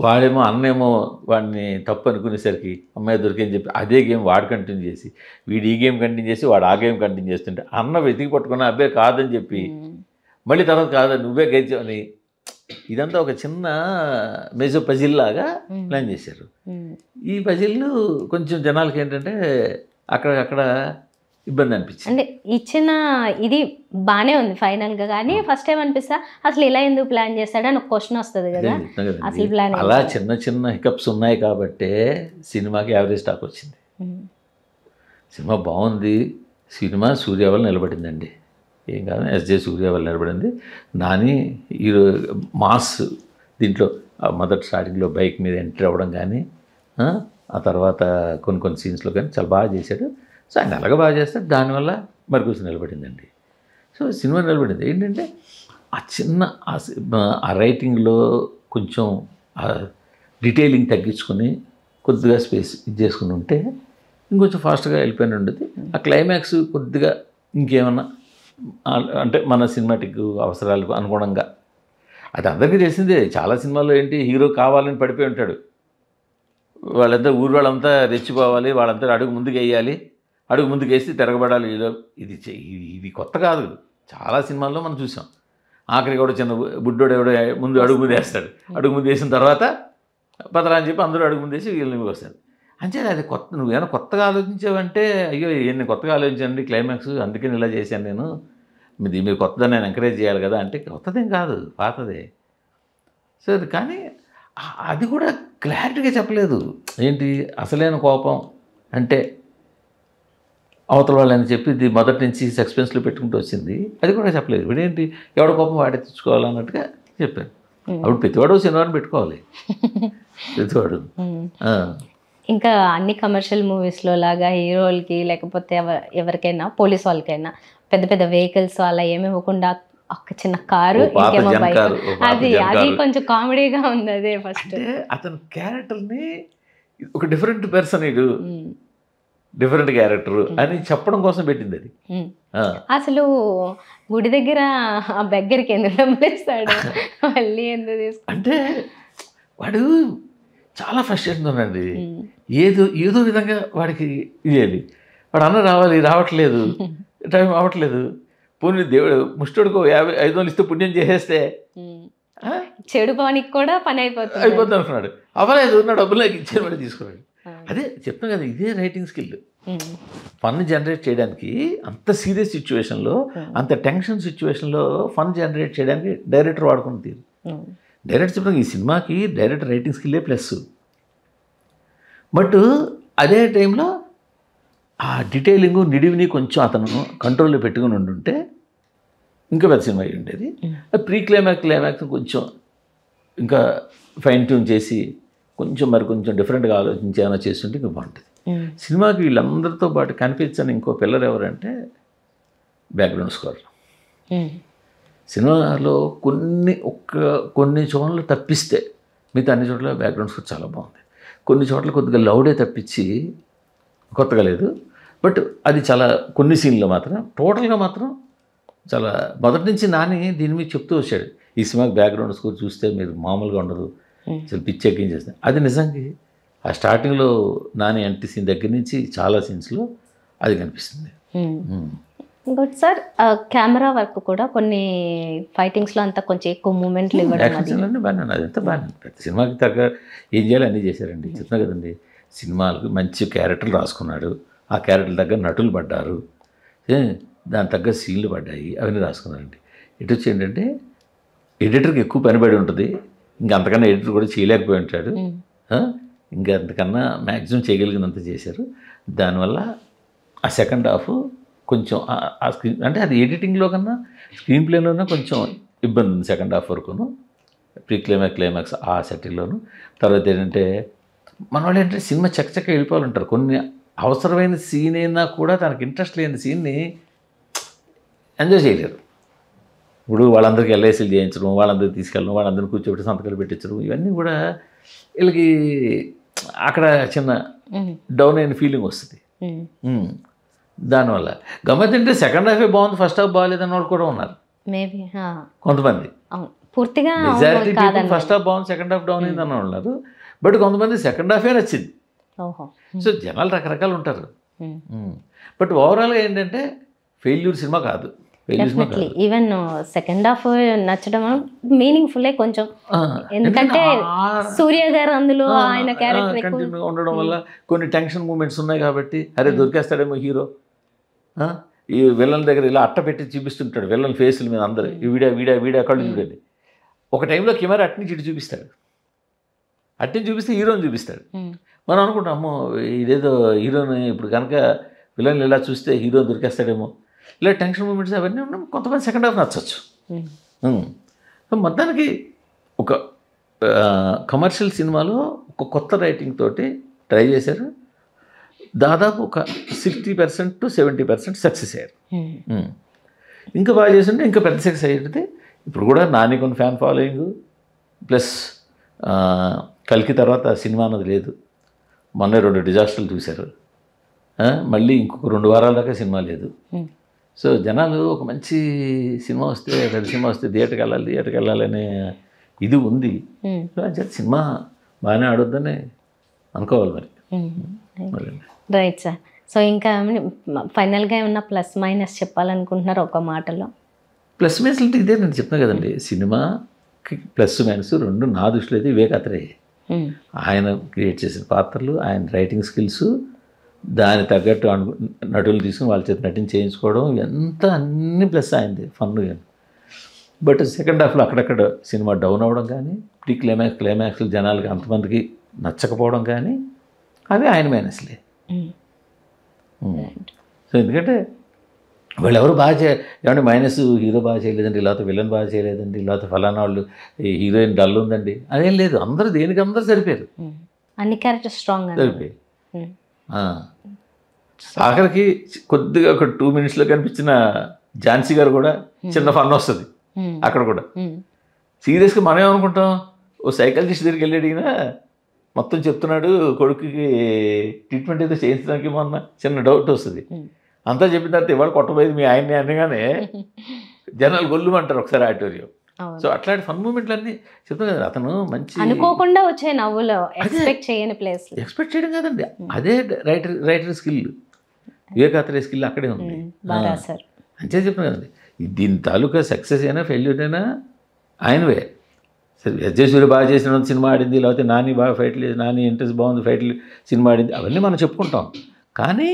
వాడేమో అన్నేమో వాడిని తప్పు అనుకునేసరికి అమ్మాయి దొరికేని చెప్పి అదే గేమ్ వాడు కంటిన్యూ చేసి వీడు ఈ గేమ్ కంటిన్యూ చేసి వాడు ఆ గేమ్ కంటిన్యూ చేస్తుంటే అన్న వెతికి పట్టుకున్న అబ్బాయి కాదని చెప్పి మళ్ళీ తర్వాత కాదని నువ్వే గెలిచావని ఇదంతా ఒక చిన్న మెజో పజిల్ లాగా ప్లాన్ చేశారు. ఈ పజిల్లు కొంచెం జనాలకి ఏంటంటే అక్కడ ఇబ్బంది అనిపించింది. అంటే ఇచ్చిన ఇది బాగానే ఉంది ఫైనల్గా, కానీ ఫస్ట్ టైం అనిపిస్తా అసలు ఇలా ఎందుకు ప్లాన్ చేస్తాడని ఒక క్వశ్చన్ వస్తుంది కదా. అసలు ప్లాన్ అలా చిన్న హికప్స్ ఉన్నాయి కాబట్టే సినిమాకి యావరేజ్ స్టాక్ వచ్చింది. సినిమా బాగుంది, సినిమా సూర్య వల్ల నిలబడిందండి, ఏం కాదు ఎస్జే సూర్య వల్ల నిలబడింది. నాని హీరో మాస్ దీంట్లో మొదటి స్టార్టింగ్లో బైక్ మీద ఎంట్రీ అవ్వడం కానీ ఆ తర్వాత కొన్ని సీన్స్లో కానీ చాలా బాగా చేశాడు. సో ఆయన అలాగే బాగా చేస్తాడు, దానివల్ల మరి కొంచెం నిలబడిందండి. సో సినిమా నిలబడింది ఏంటంటే ఆ చిన్న ఆ రైటింగ్లో కొంచెం డీటెయిలింగ్ తగ్గించుకొని కొద్దిగా స్పేస్ ఇది చేసుకుని ఉంటే ఇంకొంచెం ఫాస్ట్గా వెళ్ళిపోయిన ఉండేది. ఆ క్లైమాక్స్ కొద్దిగా ఇంకేమన్నా అంటే మన సినిమాటిక్ అవసరాలకు అనుగుణంగా, అది అందరికీ తెలిసిందే. చాలా సినిమాల్లో ఏంటి హీరో కావాలని పడిపోయి ఉంటాడు, వాళ్ళంతా ఊరు వాళ్ళంతా రెచ్చిపోవాలి, వాళ్ళంతా అడుగు ముందుకు వేయాలి, అడుగు ముందుకు వేసి తిరగబడాలి. ఇది కొత్త కాదు, చాలా సినిమాల్లో మనం చూసాం. ఆఖరికి కూడా చిన్న బుడ్డోడు ఎవడో ముందు అడుగు ముందు వేస్తాడు, అడుగు ముందు వేసిన తర్వాత పదరా అని చెప్పి అందరూ అడుగు ముందు వేసి వీళ్ళని వస్తారు. అంటే అది కొత్త, నువ్వేమైనా కొత్తగా ఆలోచించావంటే అయ్యో నేను కొత్తగా ఆలోచించండి క్లైమాక్స్ అందుకే ఇలా చేశాను నేను, మీరు కొత్తదని నేను ఎంకరేజ్ చేయాలి కదా అంటే కొత్తదేం కాదు, పాతదే. సో కానీ అది కూడా క్లారిటీగా చెప్పలేదు. ఏంటి అసలైన కోపం అంటే అవతల వాళ్ళని చెప్పి ఇది మొదటి నుంచి సస్పెన్స్లో పెట్టుకుంటూ వచ్చింది, అది కూడా చెప్పలేదు. ఇప్పుడేంటి ఎవడ కోపం వాడే తెచ్చుకోవాలన్నట్టుగా చెప్పాను. అప్పుడు ప్రతివాడు శనివారం పెట్టుకోవాలి, ప్రతివాడు. ఇంకా అన్ని కమర్షియల్ మూవీస్లో లాగా హీరోలకి లేకపోతే ఎవరికైనా పోలీస్ వాళ్ళకైనా పెద్ద పెద్ద వెహికల్స్ అలా ఏమి ఇవ్వకుండా ఒక చిన్న కారు, ఇంకేమో బైక్, అది కొంచెం కామెడీగా ఉంది. అదే ఫస్ట్ అతని క్యారెక్టర్ని ఒక డిఫరెంట్ పర్సన్, ఇడు డిఫరెంట్ క్యారెక్టర్ అని చెప్పడం కోసం పెట్టింది అది. అసలు గుడి దగ్గర ఆ బెగ్గరికి ఎందుకు డబ్బులిస్తాడు, మళ్ళీ ఎందుకు తీసుకు అంటే వాడు చాలా ఫ్రస్ట్రేషన్ ఉన్నాడు. ఏదో విధంగా వాడికి ఇదేది వాడు అన్న రావట్లేదు, టైం అవ్వట్లేదు, పోనీ దేవుడు ముష్టోడుకో 50-500 ఇస్తే పుణ్యం చేసేస్తే చెడు పనికి కూడా పని అయిపోతుంది అనుకున్నాడు. అవ్వలేదు, నా డబ్బులు నాకు ఇచ్చాను, వాడు తీసుకున్నాడు. అదే చెప్తాను కదా, ఇదే రైటింగ్ స్కిల్. ఫన్ జనరేట్ చేయడానికి అంత సీరియస్ సిచ్యువేషన్లో, అంత టెన్షన్ సిచ్యువేషన్లో ఫన్ జనరేట్ చేయడానికి డైరెక్టర్ వాడుకుని తీరు. డైరెక్టర్ చెప్పిన ఈ సినిమాకి డైరెక్టర్ రైటింగ్ స్కిల్లే ప్లస్. బట్ అదే టైంలో ఆ డీటెయిలింగ్ నిడివిని కొంచెం అతను కంట్రోల్లో పెట్టుకుని ఉండుంటే ఇంకా పెద్ద సినిమా అయి ఉండేది. ప్రీ క్లైమాక్స్ కొంచెం ఇంకా ఫైన్ ట్యూన్ చేసి కొంచెం డిఫరెంట్గా ఆలోచించి ఏమైనా చేస్తుంటే ఇంకా బాగుంటుంది. సినిమాకి వీళ్ళందరితో పాటు కనిపించని ఇంకో పిల్లర్ ఎవరంటే బ్యాక్గ్రౌండ్ స్కోర్. సినిమాలో కొన్ని చోట్ల తప్పిస్తే మిగతా అన్ని చోట్ల బ్యాక్గ్రౌండ్ స్కోర్ చాలా బాగుంది. కొన్ని చోట్ల కొద్దిగా లౌడే తప్పించి కొత్తగా లేదు. బట్ అది చాలా కొన్ని సీన్లో మాత్రం టోటల్గా మాత్రం చాలా మొదటి నుంచి నాని దీని మీద చెప్తూ వచ్చాడు, ఈ సినిమాకి బ్యాక్గ్రౌండ్ స్కోర్ చూస్తే మీరు మామూలుగా ఉండదు, అసలు పిచ్చి ఎక్కించేస్తాను. అది నిజంగా ఆ స్టార్టింగ్లో నాని అంటే సీన్ దగ్గర నుంచి చాలా సీన్స్లో అది కనిపిస్తుంది. ఇంకోటి సార్, కెమెరా వర్క్ కూడా కొన్ని ఫైటింగ్స్లో అంతా కొంచెం ఎక్కువ మూమెంట్లు ఇవ్వడం బాగానే, అదంతా బాగానే. ప్రతి సినిమాకి తగ్గ ఏం చేయాలి అన్నీ చేశారండి. చెప్తున్నా కదండి, సినిమాలకు మంచి క్యారెక్టర్లు రాసుకున్నాడు, ఆ క్యారెక్టర్లు తగ్గ నటులు పడ్డారు, దాని తగ్గ సీన్లు పడ్డాయి, అవన్నీ రాసుకున్నారండి. ఇటు వచ్చి ఏంటంటే ఎడిటర్కి ఎక్కువ పనిపడి ఉంటుంది, ఇంకా అంతకన్నా ఎడిటర్ కూడా చేయలేకపోయి ఉంటాడు, ఇంకా అంతకన్నా మ్యాక్సిమం చేయగలిగినంత చేశారు. దానివల్ల ఆ సెకండ్ హాఫ్ కొంచెం ఆ స్క్రీన్ అంటే అది ఎడిటింగ్లో కన్నా స్క్రీన్ ప్లేలోనే కొంచెం ఇబ్బంది ఉంది సెకండ్ హాఫ్ వరకును, ప్రీ క్లైమాక్స్ ఆ సెట్టింగ్లోను. తర్వాత ఏంటంటే మన వాళ్ళు ఏంటంటే సినిమా చక్కచక్క వెళ్ళిపోవాలంటారు, కొన్ని అవసరమైన సీన్ అయినా కూడా తనకి ఇంట్రెస్ట్ లేని సీన్ని ఎంజాయ్ చేయలేరు. ఇప్పుడు వాళ్ళందరికీ ఎల్ఐసీలు చేయించడం, వాళ్ళందరికీ తీసుకెళ్ళడం, వాళ్ళందరినీ కూర్చోబెట్టి సంతకాలు పెట్టించడం, ఇవన్నీ కూడా వీళ్ళకి అక్కడ చిన్న డౌన్ అయిన ఫీలింగ్ వస్తుంది. దానివల్ల గమ్మత్తంటే సెకండ్ హాఫే బాగుంది, ఫస్ట్ హాఫ్ బాగాలేదని వాళ్ళు కూడా ఉన్నారు కొంతమంది. పూర్తిగా మెజారిటీ పీపుల్ ఫస్ట్ హాఫ్ బాగుంది, సెకండ్ హాఫ్ డౌన్ అయింది అని ఉన్నారు. బట్ కొంతమంది సెకండ్ హాఫే నచ్చింది. సో జనాలు రకరకాలు ఉంటారు. బట్ ఓవరాల్గా ఏంటంటే ఫెయిల్యూర్ సినిమా కాదు. ఈవెన్ సెకండ్ హాఫ్ నచ్చడం మీనింగ్ఫుల్ కొంచెం, ఎందుకంటే సూర్య గారు అందులో ఆయన క్యారెక్టర్ కంటిన్యూగా ఉండడం వల్ల కొన్ని టెన్షన్ మూమెంట్స్ ఉన్నాయి కాబట్టి, అరే దొరికేస్తాడేమో హీరో, ఈ విలన్ దగ్గర ఇలా అట్ట పెట్టి చూపిస్తుంటాడు విలన్ ఫేస్ల మీద అందరు వీడియో కళ్ళు చూడండి. ఒక టైంలో కెమెరా అట్నుంచి ఇటు చూపిస్తాడు, అట్నుంచి చూపిస్తే హీరోని చూపిస్తాడు. మనం అనుకుంటాం అమ్మో ఇదేదో హీరోని ఇప్పుడు కనుక విలన్ ఇలా చూస్తే హీరో దొరికేస్తాడేమో, ఇలా టెన్షన్ మూమెంట్స్ అవన్నీ ఉన్నాం. కొంతమంది సెకండ్ హాఫ్ నచ్చచ్చు. మొత్తానికి ఒక కమర్షియల్ సినిమాలో ఒక కొత్త రైటింగ్ తోటి ట్రై చేశారు. దాదాపు ఒక 60% to 70% సక్సెస్ అయ్యారు. ఇంకా బాగా చేస్తుంటే ఇంకా పెద్ద సక్సెస్ అయ్యేది. ఇప్పుడు కూడా నాని కొన్ని ఫ్యాన్ ఫాలోయింగ్ ప్లస్ కల్కి తర్వాత సినిమా అన్నది లేదు. మొన్న 2 డిజాస్టర్లు చూశారు, మళ్ళీ ఇంకొక 2 వారాల దాకా సినిమా లేదు. సో జనాలు ఒక మంచి సినిమా వస్తే పెద్ద సినిమా వస్తే థియేటర్కి వెళ్ళాలి అనే ఇది ఉంది. సినిమా బాగానే ఆడొద్దని అనుకోవాలి మరి. Right sir. సో ఇంకా ఫైనల్గా ఏమన్నా ప్లస్ మైనస్ చెప్పాలనుకుంటున్నారు ఒక మాటలో? ప్లస్ మైనస్ అంటే ఇదే నేను చెప్తున్నా కదండి, సినిమాకి ప్లస్ మైనస్ 2 నా దృష్టిలో అయితే ఇవే కథరే. ఆయన క్రియేట్ చేసిన పాత్రలు, ఆయన రైటింగ్ స్కిల్స్, దాని తగ్గట్టు నటులు తీసుకుని వాళ్ళ చేతి నటిని చేయించుకోవడం, ఎంత అన్ని ప్లస్ అయింది ఫన్. బట్ సెకండ్ హాఫ్లో అక్కడక్కడ సినిమా డౌన్ అవ్వడం కానీ, ప్రీ క్లైమాక్స్లు జనాలకి అంతమందికి నచ్చకపోవడం కానీ, అవి ఆయన మైనస్లే. సో ఎందుకంటే వాళ్ళు ఎవరు బాగా ఏమంటే మైనస్ హీరో బాగా చేయలేదండి, లేకపోతే విలన్ బాగా చేయలేదండి, లేకపోతే ఫలానా వాళ్ళు హీరోయిన్ డల్ ఉందండి, అదేం లేదు. అందరూ దేనికి అందరూ సరిపోయారు, అన్ని క్యారెక్టర్స్ స్ట్రాంగ్ సరిపోయాయి. ఆఖరికి కొద్దిగా ఒక 2 minutesలో కనిపించిన ఝాన్సీ గారు కూడా చిన్న ఫన్ వస్తుంది అక్కడ కూడా. సీరియస్గా మనం ఏమనుకుంటాం, ఓ సైకాలజిస్ట్ దగ్గరికి వెళ్ళి అడిగినా మొత్తం చెప్తున్నాడు, కొడుకుకి ట్రీట్మెంట్ ఏదో చేయించడానికి మొన్న చిన్న డౌట్ వస్తుంది. అంతా చెప్పిన తర్వాత ఇవాళ కొట్టబోయేది మీ ఆయన్ని అనగానే జనాలు గొల్లుమంటారు ఒకసారి ఆడిటోరియం. సో అట్లాంటి ఫన్ మూమెంట్లు అన్నీ చెప్తాను కదా. అతను మంచి అనుకోకుండా వచ్చే నవ్వులో ఎక్స్పెక్ట్ చేయని ప్లేస్, ఎక్స్పెక్ట్ చేయడం కాదండి, అదే రైటర్ స్కిల్, వివేకాత్రే స్కిల్ అక్కడే ఉంది. అంతే చెప్తున్నాను కదండి. దీని తాలూకా సక్సెస్ అయినా ఫెయిల్యూర్ అయినా ఆయనవే. సరే యజ్జేశ్వరి బాగా చేసిన సినిమా ఆడింది, లేకపోతే నాని బాగా ఫైట్లు, నాని ఇంట్రెస్ట్ బాగుంది ఫైట్లు సినిమా ఆడింది, అవన్నీ మనం చెప్పుకుంటాం. కానీ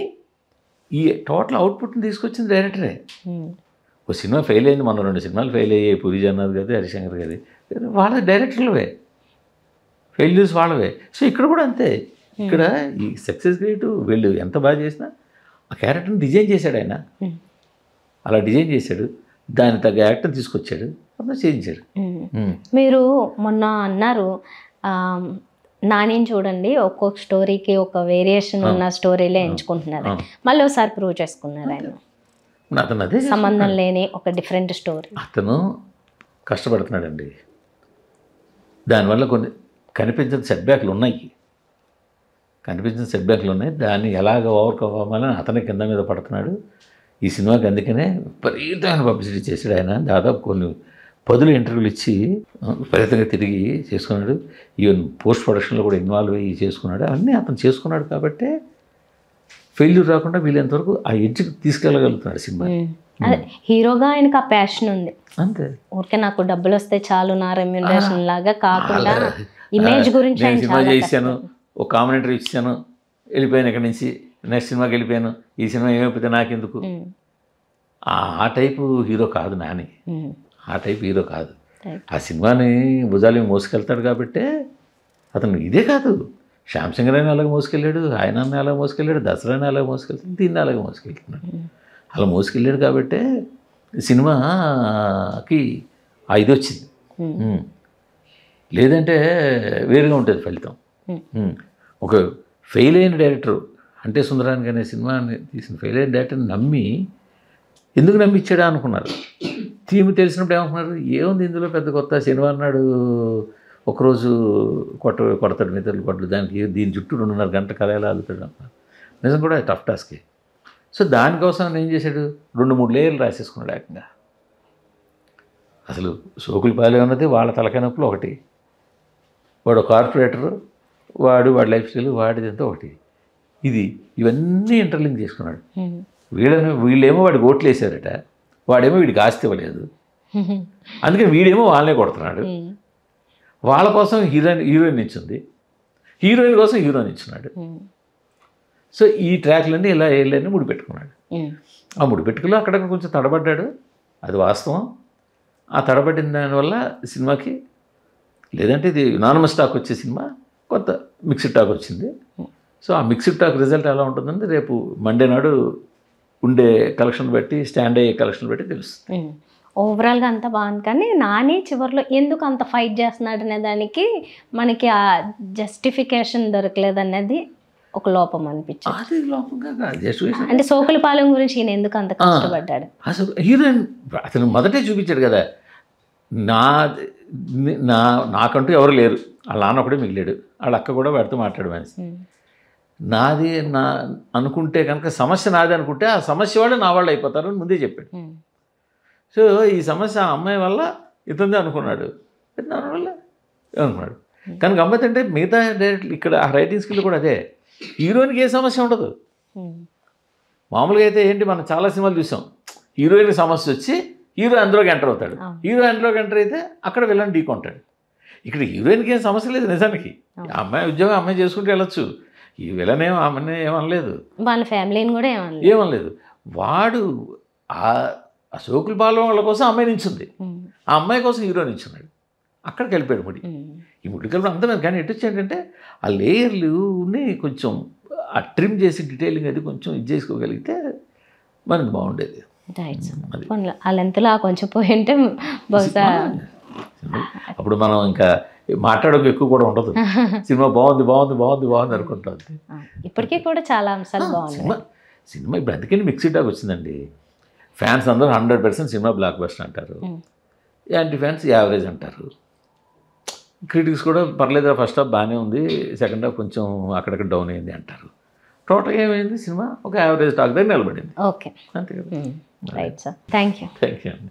ఈ టోటల్ అవుట్పుట్ని తీసుకొచ్చింది డైరెక్టరే. ఒక సినిమా ఫెయిల్ అయింది, మనం 2 సినిమాలు ఫెయిల్ అయ్యాయి, పూరి జగన్నాథ్ గారి, హరిశంకర్ గారి, వాళ్ళ డైరెక్టర్లవే, ఫెయిల్యూర్స్ వాళ్ళవే. సో ఇక్కడ కూడా అంతే. ఇక్కడ ఈ సక్సెస్ రేటు వీళ్ళు ఎంత బాగా చేసినా ఆ క్యారెక్టర్ని డిజైన్ చేశాడు ఆయన, అలా డిజైన్ చేశాడు, దాని తగ్గ యాక్టర్ తీసుకొచ్చాడు, అప్పుడు చేయించాడు. మీరు మొన్న అన్నారు నానిని చూడండి ఒక్కొక్క స్టోరీకి ఒక వేరియేషన్ ఉన్న స్టోరీలే ఎంచుకుంటున్నారు, మళ్ళీ ఒకసారి ప్రూవ్ చేసుకున్నారు ఆయన. అతను అదే సంబంధం లేని ఒక డిఫరెంట్ స్టోరీ. అతను కష్టపడుతున్నాడండి, దానివల్ల కొన్ని కనిపించిన సెట్బ్యాక్లు ఉన్నాయి, దాన్ని ఎలాగ ఓవర్కమ్ అవ్వాలని అతని కింద మీద పడుతున్నాడు. ఈ సినిమాకి అందుకనే విపరీతమైన పబ్లిసిటీ చేశాడు ఆయన. దాదాపు కొన్ని 10 ఇంటర్వ్యూలు ఇచ్చి విపరీతంగా తిరిగి చేసుకున్నాడు. ఈవెన్ పోస్ట్ ప్రొడక్షన్లో కూడా ఇన్వాల్వ్ అయ్యి చేసుకున్నాడు. అన్నీ అతను చేసుకున్నాడు కాబట్టే ఫెయిల్యూర్ రాకుండా వీళ్ళంతవరకు ఆ ఎడ్జ్కి తీసుకెళ్ళగలుగుతున్నాడు సినిమా. అదే హీరోగా ఆయనకు ఆ ప్యాషన్ ఉంది అంతే. ఊరికే నాకు డబ్బులు వస్తే చాలు నా రెమ్యూనరేషన్ లాగా కాకుండా ఇమేజ్ గురించి నేను సినిమా చేశాను, ఒక కామెంటరీ ఇచ్చాను, వెళ్ళిపోయాను, ఇక్కడి నుంచి నెక్స్ట్ సినిమాకి వెళ్ళిపోయాను, ఈ సినిమా ఏమైపోతే నాకెందుకు, ఆ టైపు హీరో కాదు నాని, ఆ టైపు హీరో కాదు. ఆ సినిమాని భుజాలు మోసుకెళ్తాడు కాబట్టే అతను ఇదే కాదు, శ్యామ్ సింగ్ అని అలాగే మోసుకెళ్ళాడు, ఆయనాన్ని అలాగే మోసుకెళ్ళాడు, దసరాని అలాగే మోసుకెళ్తాడు, దీన్ని అలాగే మోసుకెళ్తున్నాడు. అలా మోసుకెళ్ళాడు కాబట్టే సినిమాకి ఇది వచ్చింది. లేదంటే వేరుగా ఉంటుంది ఫలితం. ఒక ఫెయిల్ అయిన డైరెక్టర్ అంటే సుందరానికి అనే సినిమాని తీసిన ఫెయిల్ అయిన డైరెక్టర్ని నమ్మి ఎందుకు నమ్మిచ్చాడా అనుకున్నారు. థీమ్ తెలిసినప్పుడు ఏమనుకున్నారు, ఏముంది ఇందులో పెద్ద కొత్త, శనివారం నాడు ఒకరోజు కొడతాడు మిత్రులు కొట్టలు, దానికి దీని చుట్టూ 2.5 గంటల కథ ఎలా అల్లుతాడు అంటున్నారు. నిజం కూడా టఫ్ టాస్కే. సో దానికోసం ఏం చేశాడు, 2-3 లేయర్లు రాసేసుకున్నాడు ఏకంగా. అసలు సోకులపాలెం అన్నది వాళ్ళ తలకాయ నొప్పులు ఒకటి, వాడు కార్పొరేటరు, వాడి లైఫ్ స్టైల్ వాడిదంతా ఒకటి, ఇవన్నీ ఇంటర్లింక్ చేసుకున్నాడు. వీళ్ళేమో వాడికి ఓట్లు వేసారట, వాడేమో వీడికి ఆస్తి ఇవ్వలేదు, అందుకని వీడేమో వాళ్ళనే కొడుతున్నాడు. వాళ్ళ కోసం హీరోయిన్ ఇచ్చింది, హీరోయిన్ కోసం హీరోయిన్ ఇచ్చున్నాడు. సో ఈ ట్రాక్లన్నీ ఇలా వెళ్ళని ముడిపెట్టుకున్నాడు. ఆ ముడిపెట్టుకులో అక్కడక్కడ కొంచెం తడబడ్డాడు, అది వాస్తవం. ఆ తడబడిన దానివల్ల సినిమాకి, లేదంటే ఇది యునానిమస్ టాక్ వచ్చే సినిమా కొత్త మిక్స్డ్ టాక్ వచ్చింది. సో ఆ మిక్స్డ్ టాక్ రిజల్ట్ ఎలా ఉంటుందంటే రేపు మండే నాడు ఉండే కలెక్షన్ బట్టి, స్టాండ్ అయ్యే కలెక్షన్ బట్టి తెలుస్తుంది. ఓవరాల్గా అంతా బాగుంది, కానీ నాని చివరిలో ఎందుకు అంత ఫైట్ చేస్తున్నాడు అనే దానికి మనకి ఆ జస్టిఫికేషన్ దొరకలేదు అనేది ఒక లోపం అనిపించింది. అది లోపంగా జస్టిఫికేషన్ అంటే సోకులపాలెం గురించి ఈయన ఎందుకు అంత కష్టపడ్డాడు. అసలు హీరోయిన్ అతను మొదటే చూపించాడు కదా, నాకంటూ ఎవరు లేరు, వాళ్ళ నాన్న ఒకటే మిగిలాడు, వాళ్ళ అక్క కూడా వాడితో మాట్లాడమని, నాది అనుకుంటే కనుక సమస్య నాది అనుకుంటే ఆ సమస్య వాళ్ళు నా వాళ్ళు అయిపోతారు అని ముందే చెప్పాడు. సో ఈ సమస్య ఆ అమ్మాయి వల్ల ఇతందే అనుకున్నాడు, దానివల్ల అనుకున్నాడు. కానీ గమ్మత్ అంటే మిగతా డైరెక్ట్లు ఇక్కడ ఆ రైటింగ్ స్కిల్ కూడా అదే, హీరోయిన్కి ఏ సమస్య ఉండదు. మామూలుగా అయితే ఏంటి, మనం చాలా సినిమాలు చూసాం, హీరోయిన్కి సమస్య వచ్చి హీరో అందులోకి ఎంటర్ అవుతాడు, హీరో అందులోకి ఎంటర్ అయితే అక్కడ విలన్ ఢీకొంటాడు. ఇక్కడ హీరోయిన్కి ఏం సమస్య లేదు నిజానికి, అమ్మాయి ఉద్యోగం అమ్మాయి చేసుకుంటూ వెళ్ళొచ్చు, ఈ విలన్ ఏమో ఆమెనే ఏమనలేదు, వాళ్ళ ఫ్యామిలీని కూడా ఏమనలేదు. వాడు ఆ సోకులపాలెం వాళ్ళ కోసం అమ్మాయి నించుంది, ఆ అమ్మాయి కోసం హీరో నించున్నాడు, అక్కడికి వెళ్ళిపోయాడు ముడి. ఈ ముడి కలిపి అంతా కానీ ఎటు వచ్చి ఏంటంటే ఆ లేయర్లుని కొంచెం ఆ ట్రిమ్ చేసి డీటెయిలింగ్ అది కొంచెం ఇది చేసుకోగలిగితే మనకి బాగుండేది. ఆ లెంత్లో కొంచెం పోయింటే బహుశా అప్పుడు మనం ఇంకా మాట్లాడక ఎక్కువ కూడా ఉండదు, సినిమా బాగుంది బాగుంది బాగుంది బాగుంది అనుకుంటుంది. ఇప్పటికీ కూడా చాలా అంశాలు బాగుంది సినిమా. ఇప్పుడు అందుకని మిక్స్డ్ టాక్ వచ్చిందండి. ఫ్యాన్స్ అందరూ 100% సినిమా బ్లాక్ బస్టర్ అంటారు, యాంటీ ఫ్యాన్స్ యావరేజ్ అంటారు. క్రిటిక్స్ కూడా పర్లేదు ఫస్ట్ హాఫ్ బాగానే ఉంది, సెకండ్ హాఫ్ కొంచెం అక్కడక్కడ డౌన్ అయింది అంటారు. టోటల్గా ఏమైంది సినిమా ఒక యావరేజ్ టాక్ దగ్గర నిలబడింది ఓకే, అంతే కదా. Right sir, thank you. Thank you అండి.